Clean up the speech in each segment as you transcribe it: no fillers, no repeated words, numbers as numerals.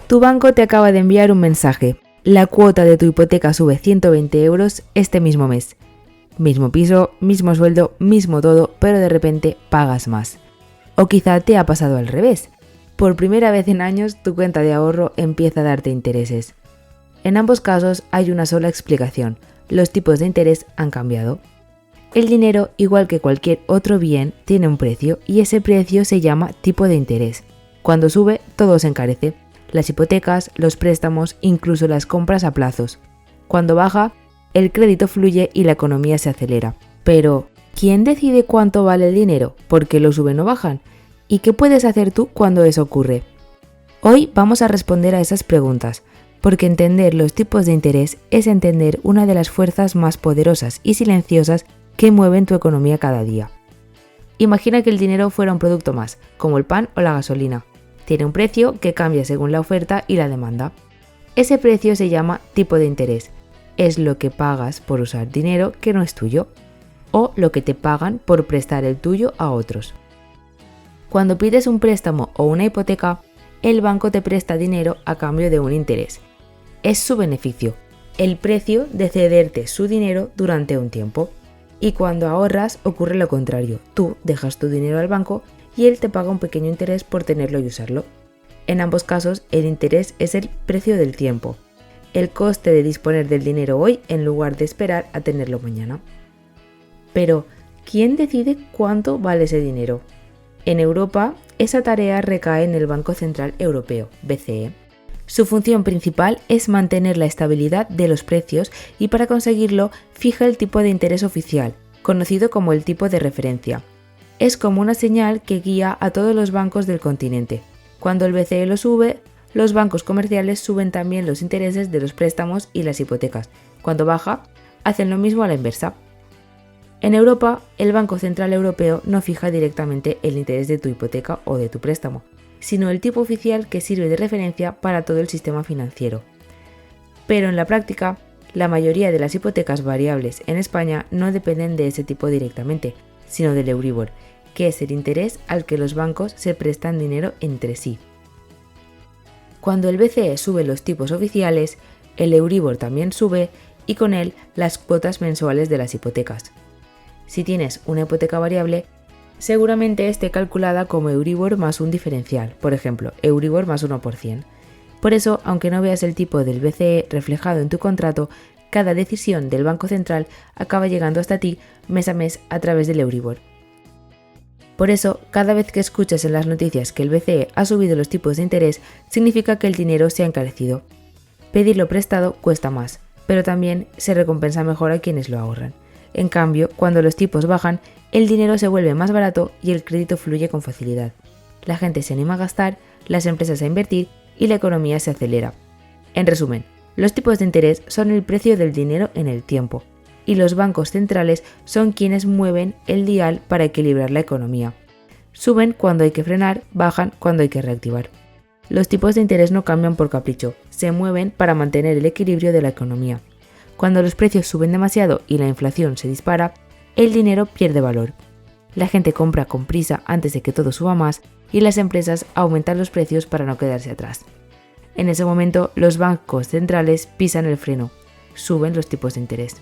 Tu banco te acaba de enviar un mensaje. La cuota de tu hipoteca sube 120 euros este mismo mes. Mismo piso, mismo sueldo, mismo todo, pero de repente pagas más. O quizá te ha pasado al revés. Por primera vez en años tu cuenta de ahorro empieza a darte intereses. En ambos casos hay una sola explicación. Los tipos de interés han cambiado. El dinero, igual que cualquier otro bien, tiene un precio y ese precio se llama tipo de interés. Cuando sube, todo se encarece. Las hipotecas, los préstamos, incluso las compras a plazos. Cuando baja, el crédito fluye y la economía se acelera. Pero, ¿quién decide cuánto vale el dinero? ¿Por qué lo suben o bajan? ¿Y qué puedes hacer tú cuando eso ocurre? Hoy vamos a responder a esas preguntas, porque entender los tipos de interés es entender una de las fuerzas más poderosas y silenciosas que mueven tu economía cada día. Imagina que el dinero fuera un producto más, como el pan o la gasolina. Tiene un precio que cambia según la oferta y la demanda. Ese precio se llama tipo de interés. Es lo que pagas por usar dinero que no es tuyo, o lo que te pagan por prestar el tuyo a otros. Cuando pides un préstamo o una hipoteca, el banco te presta dinero a cambio de un interés. Es su beneficio, el precio de cederte su dinero durante un tiempo. Y cuando ahorras ocurre lo contrario, tú dejas tu dinero al banco y él te paga un pequeño interés por tenerlo y usarlo. En ambos casos, el interés es el precio del tiempo, el coste de disponer del dinero hoy en lugar de esperar a tenerlo mañana. Pero, ¿quién decide cuánto vale ese dinero? En Europa, esa tarea recae en el Banco Central Europeo, BCE. Su función principal es mantener la estabilidad de los precios y para conseguirlo fija el tipo de interés oficial, conocido como el tipo de referencia. Es como una señal que guía a todos los bancos del continente. Cuando el BCE lo sube, los bancos comerciales suben también los intereses de los préstamos y las hipotecas. Cuando baja, hacen lo mismo a la inversa. En Europa, el Banco Central Europeo no fija directamente el interés de tu hipoteca o de tu préstamo, sino el tipo oficial que sirve de referencia para todo el sistema financiero. Pero en la práctica, la mayoría de las hipotecas variables en España no dependen de ese tipo directamente, sino del Euribor, que es el interés al que los bancos se prestan dinero entre sí. Cuando el BCE sube los tipos oficiales, el Euribor también sube y con él las cuotas mensuales de las hipotecas. Si tienes una hipoteca variable, seguramente esté calculada como Euribor más un diferencial, por ejemplo, Euribor más 1%. Por eso, aunque no veas el tipo del BCE reflejado en tu contrato, cada decisión del Banco Central acaba llegando hasta ti mes a mes a través del Euribor. Por eso, cada vez que escuchas en las noticias que el BCE ha subido los tipos de interés, significa que el dinero se ha encarecido. Pedirlo prestado cuesta más, pero también se recompensa mejor a quienes lo ahorran. En cambio, cuando los tipos bajan, el dinero se vuelve más barato y el crédito fluye con facilidad. La gente se anima a gastar, las empresas a invertir y la economía se acelera. En resumen, los tipos de interés son el precio del dinero en el tiempo, y los bancos centrales son quienes mueven el dial para equilibrar la economía. Suben cuando hay que frenar, bajan cuando hay que reactivar. Los tipos de interés no cambian por capricho, se mueven para mantener el equilibrio de la economía. Cuando los precios suben demasiado y la inflación se dispara, el dinero pierde valor. La gente compra con prisa antes de que todo suba más y las empresas aumentan los precios para no quedarse atrás. En ese momento, los bancos centrales pisan el freno, suben los tipos de interés.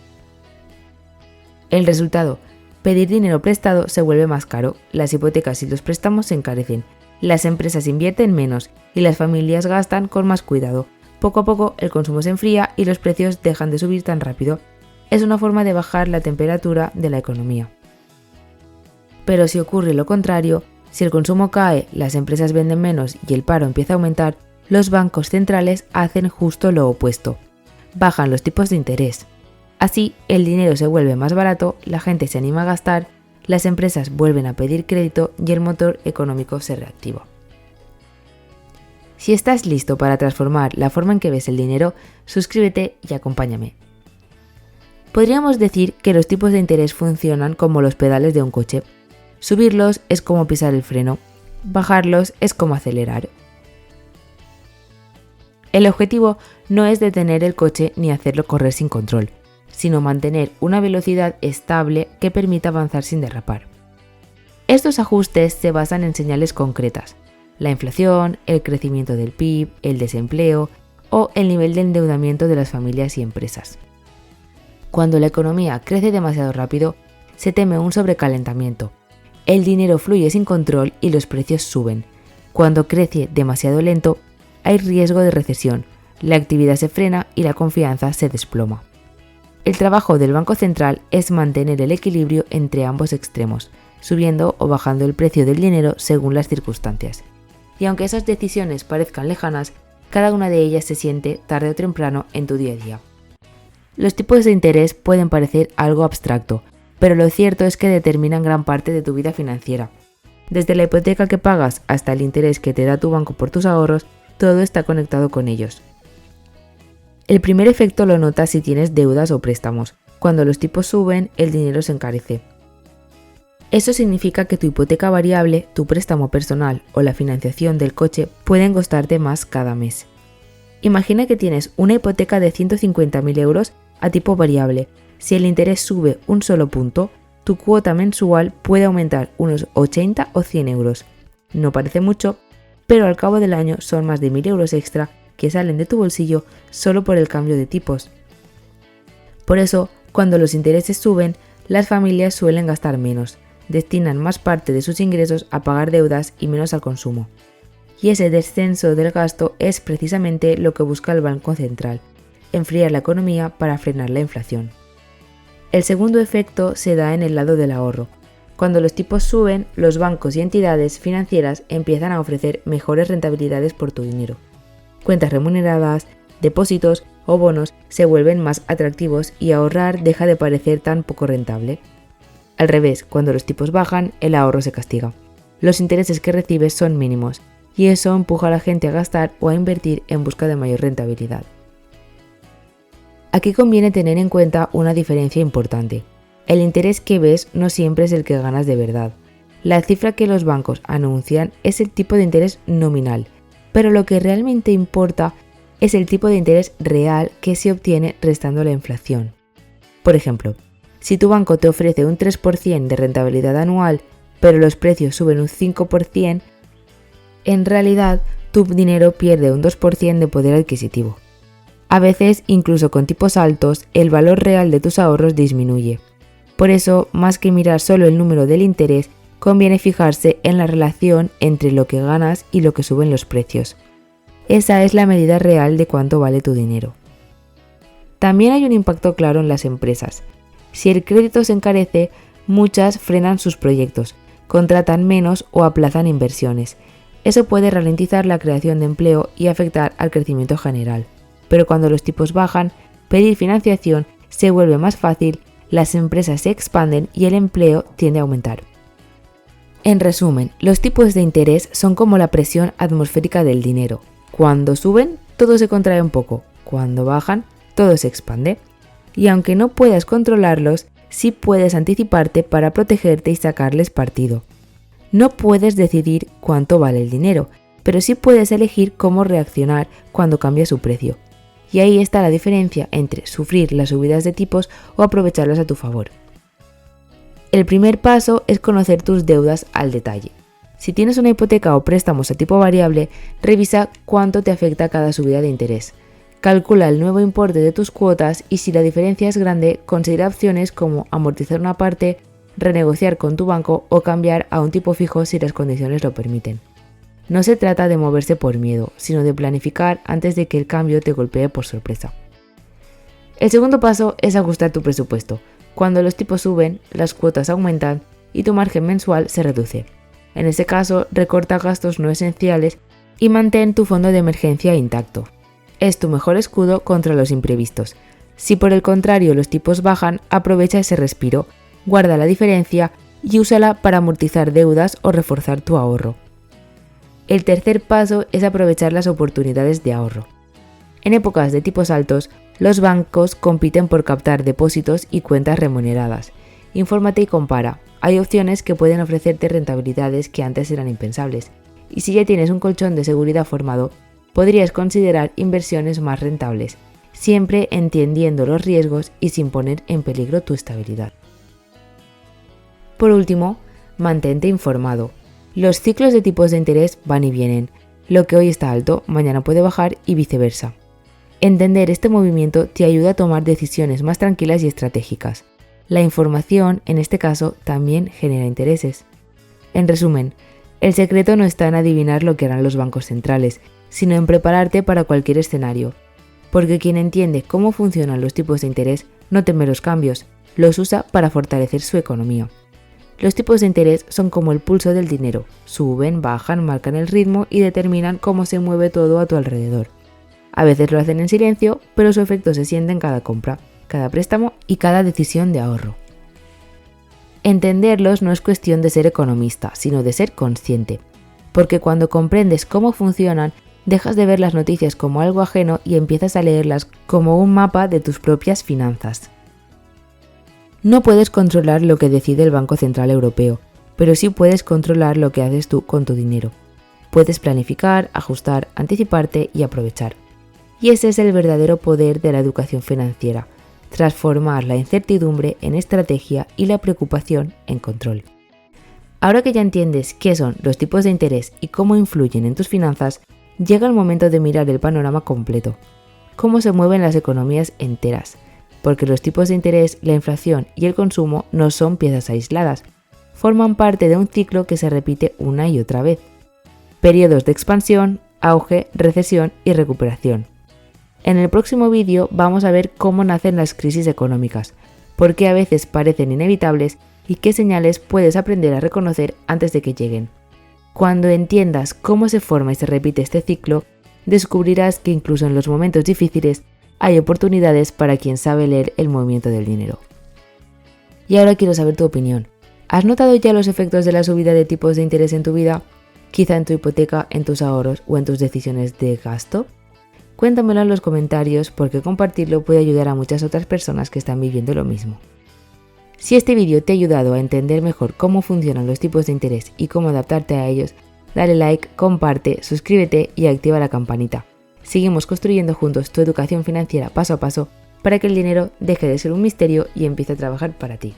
El resultado: pedir dinero prestado se vuelve más caro, las hipotecas y los préstamos se encarecen, las empresas invierten menos y las familias gastan con más cuidado. Poco a poco el consumo se enfría y los precios dejan de subir tan rápido. Es una forma de bajar la temperatura de la economía. Pero si ocurre lo contrario, si el consumo cae, las empresas venden menos y el paro empieza a aumentar, los bancos centrales hacen justo lo opuesto. Bajan los tipos de interés. Así, el dinero se vuelve más barato, la gente se anima a gastar, las empresas vuelven a pedir crédito y el motor económico se reactiva. Si estás listo para transformar la forma en que ves el dinero, suscríbete y acompáñame. Podríamos decir que los tipos de interés funcionan como los pedales de un coche. Subirlos es como pisar el freno, bajarlos es como acelerar. El objetivo no es detener el coche ni hacerlo correr sin control, sino mantener una velocidad estable que permita avanzar sin derrapar. Estos ajustes se basan en señales concretas: la inflación, el crecimiento del PIB, el desempleo o el nivel de endeudamiento de las familias y empresas. Cuando la economía crece demasiado rápido, se teme un sobrecalentamiento. El dinero fluye sin control y los precios suben. Cuando crece demasiado lento, hay riesgo de recesión, la actividad se frena y la confianza se desploma. El trabajo del Banco Central es mantener el equilibrio entre ambos extremos, subiendo o bajando el precio del dinero según las circunstancias. Y aunque esas decisiones parezcan lejanas, cada una de ellas se siente tarde o temprano en tu día a día. Los tipos de interés pueden parecer algo abstracto, pero lo cierto es que determinan gran parte de tu vida financiera. Desde la hipoteca que pagas hasta el interés que te da tu banco por tus ahorros, todo está conectado con ellos. El primer efecto lo notas si tienes deudas o préstamos. Cuando los tipos suben, el dinero se encarece. Eso significa que tu hipoteca variable, tu préstamo personal o la financiación del coche pueden costarte más cada mes. Imagina que tienes una hipoteca de 150.000 euros a tipo variable. Si el interés sube un solo punto, tu cuota mensual puede aumentar unos 80 o 100 euros. No parece mucho, pero al cabo del año son más de 1.000 euros extra que salen de tu bolsillo solo por el cambio de tipos. Por eso, cuando los intereses suben, las familias suelen gastar menos, destinan más parte de sus ingresos a pagar deudas y menos al consumo. Y ese descenso del gasto es precisamente lo que busca el Banco Central: enfriar la economía para frenar la inflación. El segundo efecto se da en el lado del ahorro. Cuando los tipos suben, los bancos y entidades financieras empiezan a ofrecer mejores rentabilidades por tu dinero. Cuentas remuneradas, depósitos o bonos se vuelven más atractivos y ahorrar deja de parecer tan poco rentable. Al revés, cuando los tipos bajan, el ahorro se castiga. Los intereses que recibes son mínimos y eso empuja a la gente a gastar o a invertir en busca de mayor rentabilidad. Aquí conviene tener en cuenta una diferencia importante. El interés que ves no siempre es el que ganas de verdad. La cifra que los bancos anuncian es el tipo de interés nominal, pero lo que realmente importa es el tipo de interés real que se obtiene restando la inflación. Por ejemplo, si tu banco te ofrece un 3% de rentabilidad anual, pero los precios suben un 5%, en realidad tu dinero pierde un 2% de poder adquisitivo. A veces, incluso con tipos altos, el valor real de tus ahorros disminuye. Por eso, más que mirar solo el número del interés, conviene fijarse en la relación entre lo que ganas y lo que suben los precios. Esa es la medida real de cuánto vale tu dinero. También hay un impacto claro en las empresas. Si el crédito se encarece, muchas frenan sus proyectos, contratan menos o aplazan inversiones. Eso puede ralentizar la creación de empleo y afectar al crecimiento general. Pero cuando los tipos bajan, pedir financiación se vuelve más fácil, las empresas se expanden y el empleo tiende a aumentar. En resumen, los tipos de interés son como la presión atmosférica del dinero. Cuando suben, todo se contrae un poco. Cuando bajan, todo se expande. Y aunque no puedas controlarlos, sí puedes anticiparte para protegerte y sacarles partido. No puedes decidir cuánto vale el dinero, pero sí puedes elegir cómo reaccionar cuando cambia su precio. Y ahí está la diferencia entre sufrir las subidas de tipos o aprovecharlas a tu favor. El primer paso es conocer tus deudas al detalle. Si tienes una hipoteca o préstamos a tipo variable, revisa cuánto te afecta cada subida de interés. Calcula el nuevo importe de tus cuotas y si la diferencia es grande, considera opciones como amortizar una parte, renegociar con tu banco o cambiar a un tipo fijo si las condiciones lo permiten. No se trata de moverse por miedo, sino de planificar antes de que el cambio te golpee por sorpresa. El segundo paso es ajustar tu presupuesto. Cuando los tipos suben, las cuotas aumentan y tu margen mensual se reduce. En ese caso, recorta gastos no esenciales y mantén tu fondo de emergencia intacto. Es tu mejor escudo contra los imprevistos. Si por el contrario los tipos bajan, aprovecha ese respiro, guarda la diferencia y úsala para amortizar deudas o reforzar tu ahorro. El tercer paso es aprovechar las oportunidades de ahorro. En épocas de tipos altos, los bancos compiten por captar depósitos y cuentas remuneradas. Infórmate y compara. Hay opciones que pueden ofrecerte rentabilidades que antes eran impensables. Y si ya tienes un colchón de seguridad formado, podrías considerar inversiones más rentables, siempre entendiendo los riesgos y sin poner en peligro tu estabilidad. Por último, Mantente informado. Los ciclos de tipos de interés van y vienen. Lo que hoy está alto, mañana puede bajar y viceversa. Entender este movimiento te ayuda a tomar decisiones más tranquilas y estratégicas. La información, en este caso, también genera intereses. En resumen, el secreto no está en adivinar lo que harán los bancos centrales, sino en prepararte para cualquier escenario. Porque quien entiende cómo funcionan los tipos de interés no teme los cambios, los usa para fortalecer su economía. Los tipos de interés son como el pulso del dinero, suben, bajan, marcan el ritmo y determinan cómo se mueve todo a tu alrededor. A veces lo hacen en silencio, pero su efecto se siente en cada compra, cada préstamo y cada decisión de ahorro. Entenderlos no es cuestión de ser economista, sino de ser consciente, porque cuando comprendes cómo funcionan, dejas de ver las noticias como algo ajeno y empiezas a leerlas como un mapa de tus propias finanzas. No puedes controlar lo que decide el Banco Central Europeo, pero sí puedes controlar lo que haces tú con tu dinero. Puedes planificar, ajustar, anticiparte y aprovechar. Y ese es el verdadero poder de la educación financiera, transformar la incertidumbre en estrategia y la preocupación en control. Ahora que ya entiendes qué son los tipos de interés y cómo influyen en tus finanzas, llega el momento de mirar el panorama completo. Cómo se mueven las economías enteras, porque los tipos de interés, la inflación y el consumo no son piezas aisladas, forman parte de un ciclo que se repite una y otra vez. Periodos de expansión, auge, recesión y recuperación. En el próximo vídeo vamos a ver cómo nacen las crisis económicas, por qué a veces parecen inevitables y qué señales puedes aprender a reconocer antes de que lleguen. Cuando entiendas cómo se forma y se repite este ciclo, descubrirás que incluso en los momentos difíciles hay oportunidades para quien sabe leer el movimiento del dinero. Y ahora quiero saber tu opinión. ¿Has notado ya los efectos de la subida de tipos de interés en tu vida? Quizá en tu hipoteca, en tus ahorros o en tus decisiones de gasto. Cuéntamelo en los comentarios porque compartirlo puede ayudar a muchas otras personas que están viviendo lo mismo. Si este vídeo te ha ayudado a entender mejor cómo funcionan los tipos de interés y cómo adaptarte a ellos, dale like, comparte, suscríbete y activa la campanita. Seguimos construyendo juntos tu educación financiera paso a paso para que el dinero deje de ser un misterio y empiece a trabajar para ti.